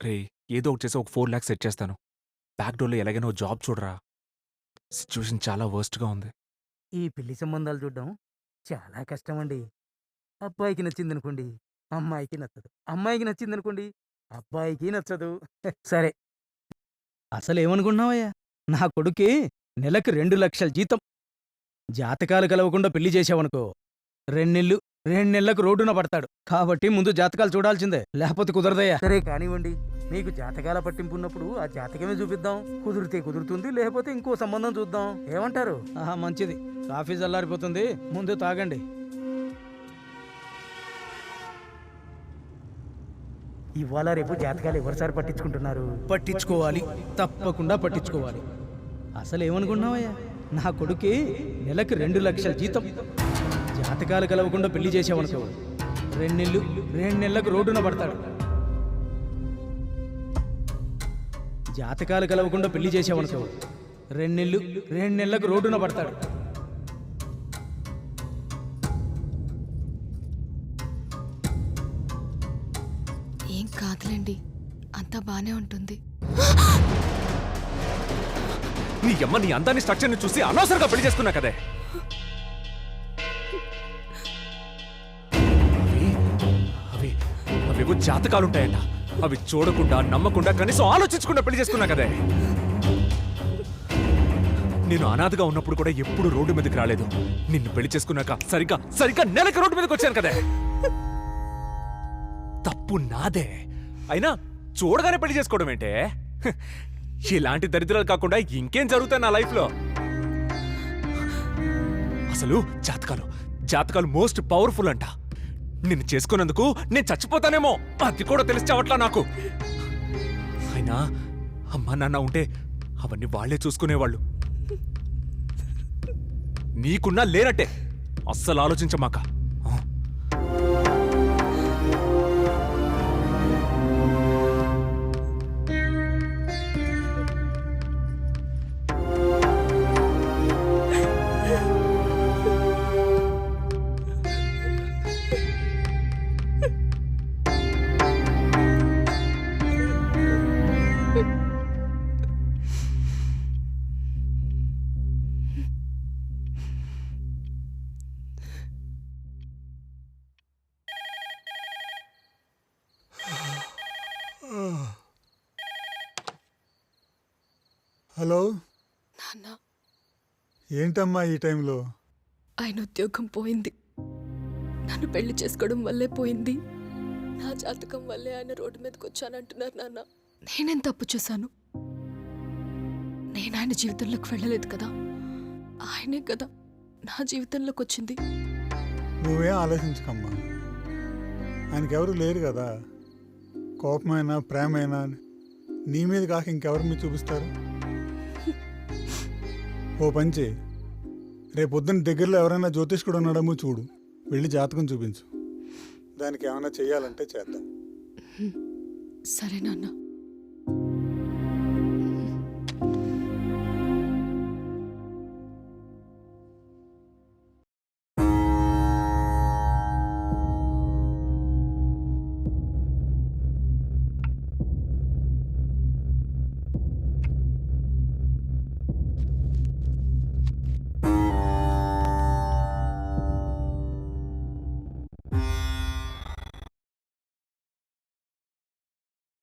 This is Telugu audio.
రేయ్! ఏదో ఒకటి చేసి ఒక 4,00,000 సెట్ చేస్తాను. బ్యాక్ డోర్‌లో ఎలాగైనా ఓ జాబ్ చూడరా. సిట్యుయేషన్ చాలా వరస్ట్‌గా ఉంది. ఈ పెళ్లి సంబంధాలు చూడడం చాలా కష్టమండి. అబ్బాయికి నచ్చిందనుకోండి, అమ్మాయికి నచ్చదు. అమ్మాయికి నచ్చిందనుకోండి, అబ్బాయికి నచ్చదు. సరే, అసలేమనుకుంటున్నావయ్యా? నా కొడుక్కి నెలకి 2,00,000 జీతం. జాతకాలు కలవకుండా పెళ్లి చేశావనుకో, 2 నెలలకు రోడ్డున పడతాడు. కాబట్టి ముందు జాతకాలు చూడాల్సిందే, లేకపోతే కుదరదయ్యా. సరే కానివ్వండి. మీకు జాతకాల పట్టింపు ఉన్నప్పుడు ఆ జాతకమే చూపిద్దాం. కుదిరితే కుదురుతుంది, లేకపోతే ఇంకో సంబంధం చూద్దాం. ఏమంటారు? ఆహా, మంచిది. కాఫీ చల్లారిపోతుంది, ముందు తాగండి. ఇవాళ రేపు జాతకాలు ఎవరిసారి పట్టించుకుంటున్నారు? పట్టించుకోవాలి, తప్పకుండా పట్టించుకోవాలి. అసలు ఏమనుకున్నావయ్యా? నా కొడుక్కి నెలకి 2,00,000 జీతం. జాతకాలు కలవకుండా పెళ్లి చేసావనుకో, 2 నెలలకు రోడ్డున పడతాడు. జాతకాలు కలవకుండా పెళ్లి చేసావనుకో, 2 నెలలకు రోడ్డున పడతాడు. ఏం కాదులేండి, అంతా బానే ఉంటుంది. నీ అమ్మ నీ అందాన్ని స్ట్రక్చర్‌ని చూసి అనవసరంగా పెళ్లి చేసుకున్నా కదే. అవి అవేవో జాతకాలుంటాయంట. అవి చూడకుండా, నమ్మకుండా, కనీసం ఆలోచించకుండా పెళ్లి చేసుకున్నా కదే. నేను అనాథగా ఉన్నప్పుడు కూడా ఎప్పుడు రోడ్డు మీదకి రాలేదు. నిన్ను పెళ్లి చేసుకున్నాక సరిగ్గా నెలకి రోడ్డు మీదకి వచ్చాను కదే. తప్పు నాదే. అయినా చూడగానే పెళ్లి చేసుకోవడం ఏంటే? ఇలాంటి దరిద్రాలు కాకుండా ఇంకేం జరుగుతాయి నా లైఫ్లో? అసలు జాతకాలు మోస్ట్ పవర్ఫుల్ అంట. నిన్ను చేసుకున్నందుకు నేను చచ్చిపోతానేమో, అది కూడా తెలిసి చావట్లా నాకు. అయినా అమ్మా నాన్న ఉంటే అవన్నీ వాళ్లే చూసుకునేవాళ్ళు. నీకున్నా లేనట్టే. అస్సలు ఆలోచించమాక. హలో, నాన్న, ఏంటమ్మా ఈ టైంలో? ఆయన ఉద్యోగం పోయింది. నన్ను పెళ్లి చేసుకోవడం వల్లే పోయింది. నా జాతకం వల్లే ఆయన రోడ్డు మీదకి వచ్చానంటున్నారు నాన్న. నేనేం తప్పు చేశాను? నేను ఆయన జీవితంలోకి వెళ్ళలేదు కదా, ఆయనే కదా నా జీవితంలోకి వచ్చింది. నువ్వేం ఆలోచించకమ్మా. ఆయనకెవరు లేరు కదా. కోపమైనా ప్రేమైనా నీ మీద కాక ఇంకెవరి మీద చూపిస్తారు? ఓ పంచి, రేపొద్దున దగ్గరలో ఎవరైనా జ్యోతిష్కుడు ఉన్నాడేమో చూడు, వెళ్ళి జాతకం చూపించు. దానికి ఏమైనా చెయ్యాలంటే చేద్దాం. సరే నాన్న.